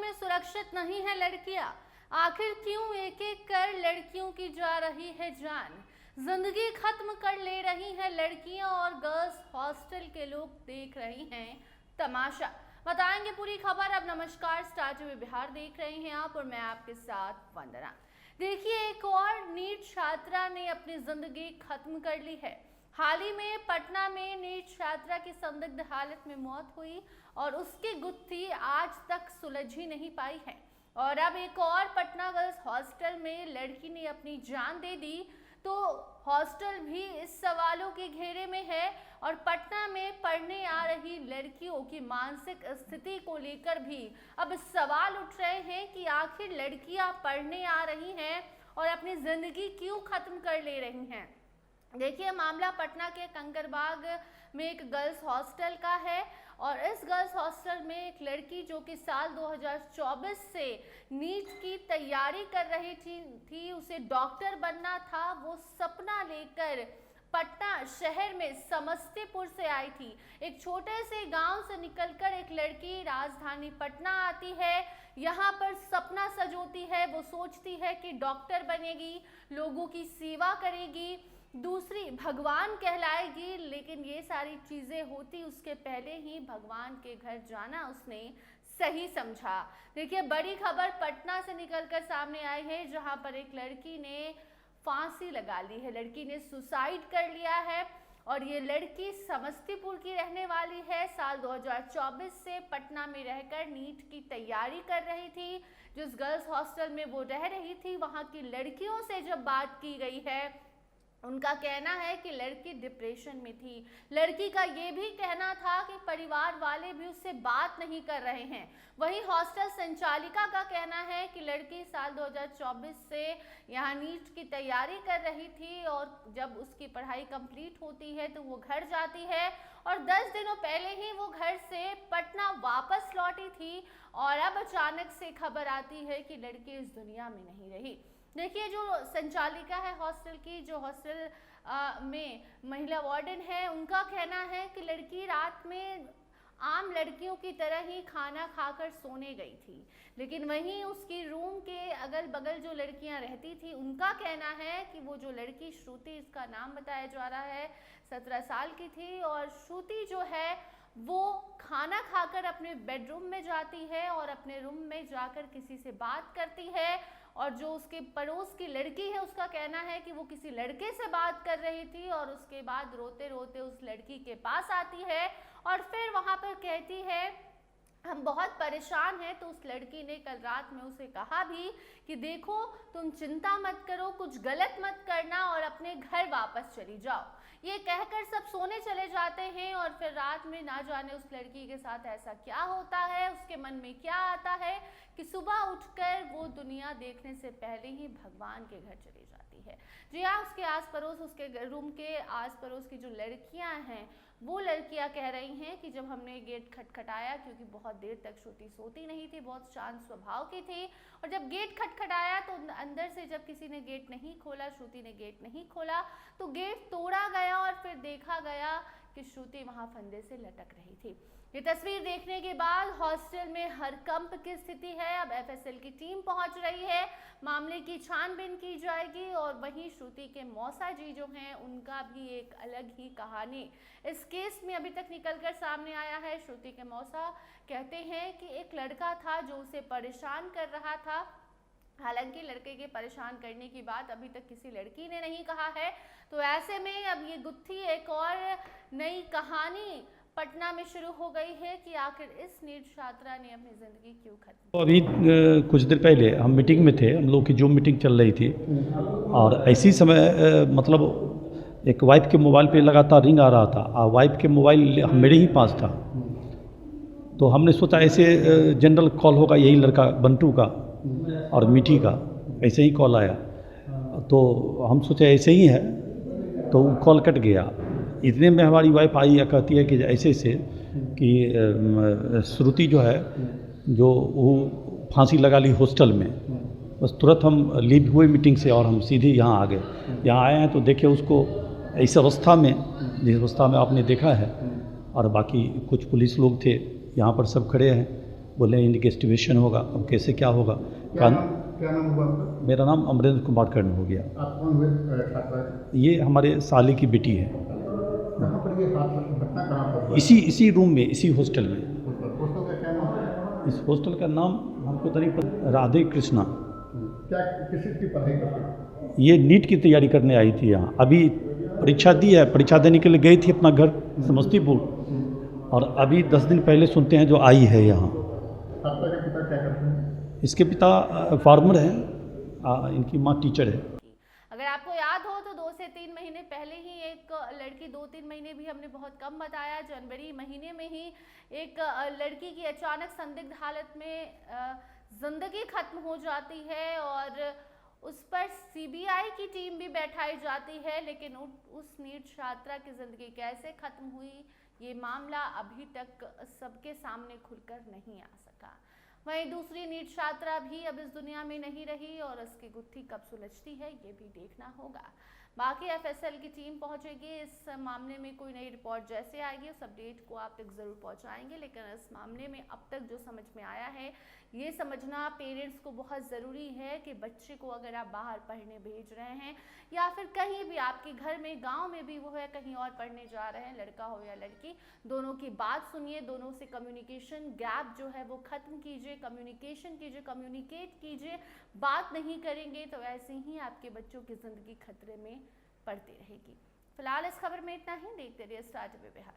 में सुरक्षित नहीं है लड़कियां। आखिर क्यों एक एक कर लड़कियों की जा रही है जान। जिंदगी खत्म कर ले रही हैं लड़कियां और गर्ल्स हॉस्टल के लोग देख रही हैं तमाशा। बताएंगे पूरी खबर। अब नमस्कार, स्टार टीवी बिहार देख रहे हैं आप और मैं आपके साथ वंदना। देखिए, एक और नीट छात्रा ने अपनी जिंदगी खत्म कर ली है। हाल ही में पटना में नीट छात्रा की संदिग्ध हालत में मौत हुई और उसकी गुत्थी आज तक सुलझ ही नहीं पाई है। और अब एक और पटना गर्ल्स हॉस्टल में लड़की ने अपनी जान दे दी, तो हॉस्टल भी इस सवालों के घेरे में है। और पटना में पढ़ने आ रही लड़कियों की मानसिक स्थिति को लेकर भी अब सवाल उठ रहे हैं कि आखिर लड़कियां पढ़ने आ रही हैं और अपनी जिंदगी क्यों खत्म कर ले रही हैं। देखिए, मामला पटना के कंकरबाग में एक गर्ल्स हॉस्टल का है और इस गर्ल्स हॉस्टल में एक लड़की जो कि साल 2024 से नीट की तैयारी कर रही थी, उसे डॉक्टर बनना था। वो सपना लेकर पटना शहर में समस्तीपुर से आई थी। एक छोटे से गांव से निकलकर एक लड़की राजधानी पटना आती है, यहाँ पर सपना सजोती है। वो सोचती है कि डॉक्टर बनेगी, लोगों की सेवा करेगी, दूसरी भगवान कहलाएगी। लेकिन ये सारी चीजें होती उसके पहले ही भगवान के घर जाना उसने सही समझा। देखिए, बड़ी खबर पटना से निकलकर सामने आई है, जहां पर एक लड़की ने फांसी लगा ली है। लड़की ने सुसाइड कर लिया है और ये लड़की समस्तीपुर की रहने वाली है। साल 2024 से पटना में रहकर नीट की तैयारी कर रही थी। जिस गर्ल्स हॉस्टल में वो रह रही थी, वहां की लड़कियों से जब बात की गई है, उनका कहना है कि लड़की डिप्रेशन में थी। लड़की का ये भी कहना था कि परिवार वाले भी उससे बात नहीं कर रहे हैं। वहीं हॉस्टल संचालिका का कहना है कि लड़की साल 2024 से यहाँ नीट की तैयारी कर रही थी और जब उसकी पढ़ाई कंप्लीट होती है तो वो घर जाती है और 10 दिनों पहले ही वो घर से पटना वापस लौटी थी और अब अचानक से खबर आती है कि लड़की इस दुनिया में नहीं रही। देखिए, जो संचालिका है हॉस्टल की, जो हॉस्टल में महिला वार्डन है, उनका कहना है कि लड़की रात में आम लड़कियों की तरह ही खाना खाकर सोने गई थी। लेकिन वहीं उसकी रूम के अगल बगल जो लड़कियां रहती थी, उनका कहना है कि वो जो लड़की श्रुति, इसका नाम बताया जा रहा है, 17 साल की थी और श्रुति जो है वो खाना खाकर अपने बेडरूम में जाती है और अपने रूम में जाकर किसी से बात करती है। और जो उसके पड़ोस की लड़की है, उसका कहना है कि वो किसी लड़के से बात कर रही थी और उसके बाद रोते रोते उस लड़की के पास आती है और फिर वहां पर कहती है हम बहुत परेशान हैं। तो उस लड़की ने कल रात में उसे कहा भी कि देखो, तुम चिंता मत करो, कुछ गलत मत करना और अपने घर वापस चली जाओ। ये कहकर सब सोने चले जाते हैं और फिर रात में ना जाने उस लड़की के साथ ऐसा क्या होता है, उसके मन में क्या आता है कि सुबह उठकर वो दुनिया देखने से पहले ही भगवान के घर चली जाती है। जी हाँ, उसके आस पड़ोस, उसके रूम के आस पड़ोस की जो लड़कियां हैं, वो लड़कियां कह रही हैं कि जब हमने गेट खटखटाया, क्योंकि बहुत देर तक श्रुति सोती नहीं थी, बहुत शांत स्वभाव की थी, और जब गेट खटखटाया तो अंदर से जब किसी ने गेट नहीं खोला, श्रुति ने गेट नहीं खोला, तो गेट तोड़ा गया और फिर देखा गया कि श्रुति वहां फंदे से लटक रही थी। ये तस्वीर देखने के बाद हॉस्टल में हड़कंप की स्थिति है। अब एफएसएल की टीम पहुंच रही है, मामले की छानबीन की जाएगी और वहीं श्रुति के मौसा जी जो हैं, उनका भी एक अलग ही कहानी इस केस में अभी तक निकलकर सामने आया है। श्रुति के मौसा कहते हैं कि एक लड़का था जो उसे परेशान कर रहा था। हालांकि लड़के के परेशान करने की बात अभी तक किसी लड़की ने नहीं कहा है। तो ऐसे में अब ये गुत्थी एक और नई कहानी पटना में शुरू हो गई है कि आखिर इस नीट छात्रा ने अपनी ज़िंदगी क्यों खत्म। तो अभी कुछ देर पहले हम मीटिंग में थे, हम लोग की जो मीटिंग चल रही थी और ऐसी समय मतलब एक वाइफ के मोबाइल पे लगातार रिंग आ रहा था और वाइफ के मोबाइल मेरे ही पास था। तो हमने सोचा ऐसे जनरल कॉल होगा, यही लड़का बंटू का और मीठी का, ऐसे ही कॉल आया। तो हम सोचे ऐसे ही है, तो वो कॉल कट गया। इतने में हमारी वाइफ आई या कहती है कि ऐसे से कि श्रुति जो है, जो वो फांसी लगा ली हॉस्टल में। बस तुरंत हम लीव हुए मीटिंग से और हम सीधे यहाँ आ गए। यहाँ आए हैं तो देखे उसको इस अवस्था में, जिस अवस्था में आपने देखा है। और बाकी कुछ पुलिस लोग थे यहाँ पर, सब खड़े हैं बोले इन्वेस्टिगेशन होगा, अब कैसे क्या होगा। क्या नाम हुआ आपका? मेरा नाम अमरेंद्र कुमार कर्ण हो गया। आप कौन हुए छात्रा? ये हमारे साले की बेटी है। कहाँ पर ये घटना कहाँ पर हुआ? इसी रूम में, इसी हॉस्टल में। हॉस्टल का क्या नाम है? इस हॉस्टल का नाम हमको तो नहीं पता। राधे कृष्णा। क्या किस चीज़ की पढ़ाई करते हैं? ये नीट की तैयारी करने आई थी यहाँ। अभी परीक्षा दी है, परीक्षा देने के लिए गई थी अपना घर समस्तीपुर, और अभी 10 दिन पहले सुनते हैं जो आई है यहाँ। छात्रा के पिता क्या करते हैं? इसके पिता फार्मर हैं, इनकी माँ टीचर है। अगर आपको याद हो तो 2 से 3 महीने पहले ही एक लड़की, 2-3 महीने भी हमने बहुत कम बताया, जनवरी महीने में ही एक लड़की की अचानक संदिग्ध हालत में जिंदगी खत्म हो जाती है और उस पर सीबीआई की टीम भी बैठाई जाती है, लेकिन उस नीट छात्रा की जिंदगी कैसे खत्म हुई ये मामला अभी तक सबके सामने खुलकर नहीं आ सका। वहीं दूसरी नीट छात्रा भी अब इस दुनिया में नहीं रही और उसकी गुत्थी कब सुलझती है ये भी देखना होगा। बाकी एफएसएल की टीम पहुंचेगी, इस मामले में कोई नई रिपोर्ट जैसे आएगी उस अपडेट को आप तक जरूर पहुंचाएंगे। लेकिन इस मामले में अब तक जो समझ में आया है, ये समझना पेरेंट्स को बहुत ज़रूरी है कि बच्चे को अगर आप बाहर पढ़ने भेज रहे हैं या फिर कहीं भी आपके घर में, गांव में भी वो है कहीं और पढ़ने जा रहे हैं, लड़का हो या लड़की, दोनों की बात सुनिए, दोनों से कम्युनिकेशन गैप जो है वो ख़त्म कीजिए, कम्युनिकेशन कीजिए, कम्युनिकेट कीजिए। बात नहीं करेंगे तो ऐसे ही आपके बच्चों की ज़िंदगी खतरे में पड़ती रहेगी। फिलहाल इस खबर में इतना ही। देखते रहिए स्टार टीवी बिहार।